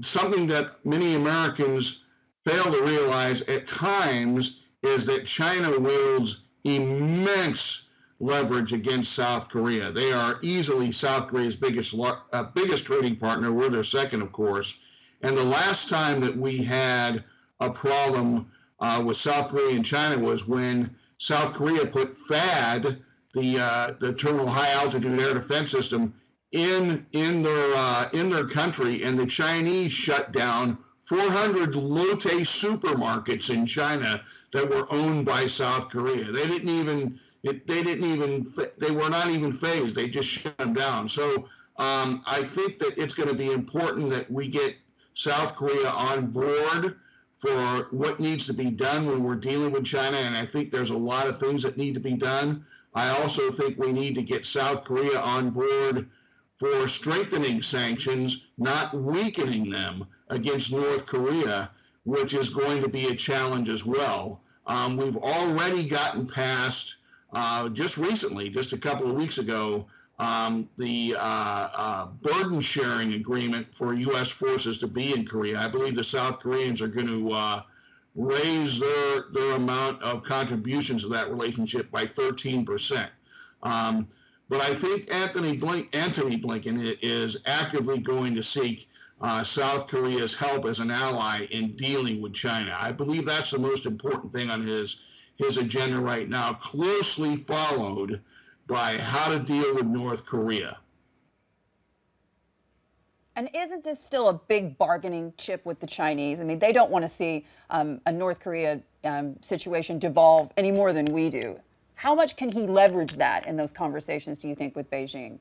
something that many Americans fail to realize at times is that China wields immense leverage against South Korea. They are easily South Korea's biggest trading partner. We're their second, of course. And the last time that we had a problem with South Korea and China was when South Korea put THAAD, the Terminal High Altitude Air Defense System, in their country, and the Chinese shut down 400 Lotte supermarkets in China that were owned by South Korea. They were not even phased. They just shut them down. So I think that it's going to be important that we get South Korea on board for what needs to be done when we're dealing with China, and I think there's a lot of things that need to be done. I also think we need to get South Korea on board for strengthening sanctions, not weakening them against North Korea, which is going to be a challenge as well. We've already gotten past, just recently, just a couple of weeks ago, the burden sharing agreement for U.S. forces to be in Korea. I believe the South Koreans are going to raise their amount of contributions to that relationship by 13%. But I think Anthony Blinken is actively going to seek South Korea's help as an ally in dealing with China. I believe that's the most important thing on his agenda right now, closely followed by how to deal with North Korea. And isn't this still a big bargaining chip with the Chinese? I mean, they don't want to see a North Korea situation devolve any more than we do. How much can he leverage that in those conversations, do you think, with Beijing?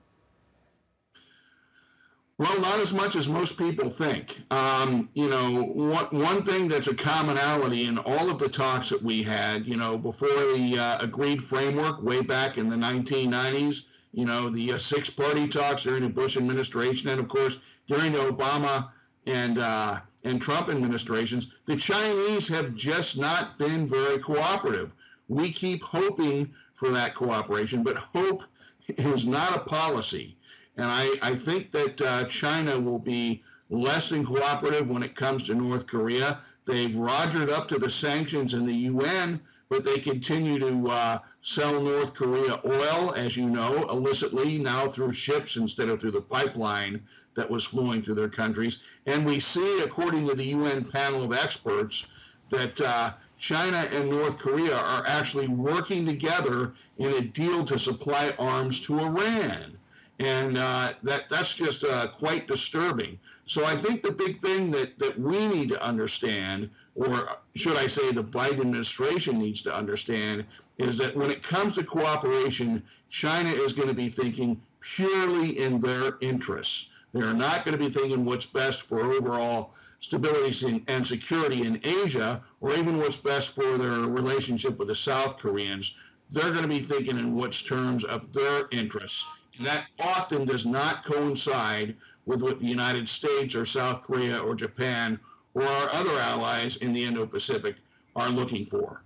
Well, not as much as most people think. One thing that's a commonality in all of the talks that we had, before the agreed framework way back in the 1990s, the six-party talks during the Bush administration, and of course during the Obama and Trump administrations, the Chinese have just not been very cooperative. We keep hoping for that cooperation, but hope is not a policy. And I think that China will be less than cooperative when it comes to North Korea. They've rogered up to the sanctions in the UN, but they continue to sell North Korea oil, as you know, illicitly, now through ships instead of through the pipeline that was flowing through their countries. And we see, according to the UN panel of experts, that China and North Korea are actually working together in a deal to supply arms to Iran. And that's just quite disturbing. So I think the big thing that we need to understand, or should I say the Biden administration needs to understand, is that when it comes to cooperation, China is going to be thinking purely in their interests. They're not going to be thinking what's best for overall stability and security in Asia, or even what's best for their relationship with the South Koreans. They're going to be thinking in which terms of their interests. And that often does not coincide with what the United States or South Korea or Japan or our other allies in the Indo-Pacific are looking for.